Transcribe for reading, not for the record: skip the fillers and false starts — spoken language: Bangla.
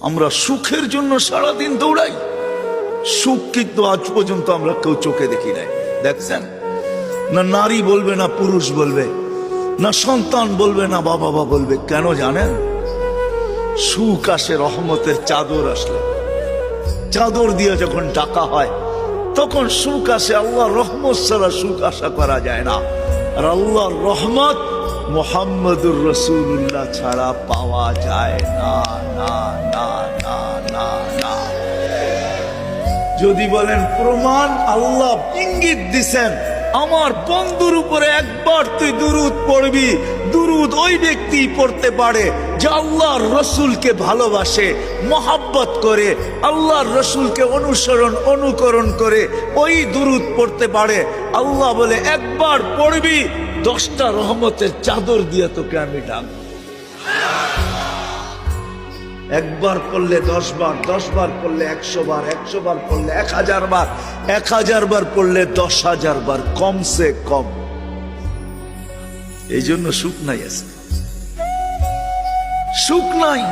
আমরা সুখের জন্য সারাদিন দৌড়াই, সুখ কিন্তু আজ পর্যন্ত আমরা কেউ চোখে দেখি নাই। দেখছেন না? নারী বলবে না পুরুষ বলবে, না সন্তান বলবে না বাবা বলবে। কেন জানেন? সুখ আসে রহমতের চাদর আসলে, চাদর দিয়ে যখন ডাকা হয় তখন সুখ আসে। আল্লাহর রহমত ছাড়া সুখ আশা করা যায় না। আর আল্লাহর রহমত মুহাম্মদুর রাসূলুল্লাহ ছাড়া পাওয়া যায় না, না না না না না। যদি বলেন প্রমাণ, আল্লাহ ইঙ্গিত দিছেন, আমার বন্ধুর উপরে একবার তুই দুরূদ পড়বি, দুরূদ ওই ব্যক্তি পড়তে পারে যে আল্লাহর রসুলকে ভালোবাসে, মহাব্বত করে, আল্লাহর রসুলকে অনুকরণ করে ওই দুরূদ পড়তে পারে। আল্লাহ বলে একবার পড়বি, 10টা রহমতের চাদর দিয়ে তোকে আমি ডাকবো। একবার পড়লে 10 বার, 10 বার পড়লে 100 বার, 100 বার পড়লে 1000 বার, 1000 বার পড়লে 10,000 বার, কমসে কম। এই জন্য সুখ নাই, আছে সুখ নাই।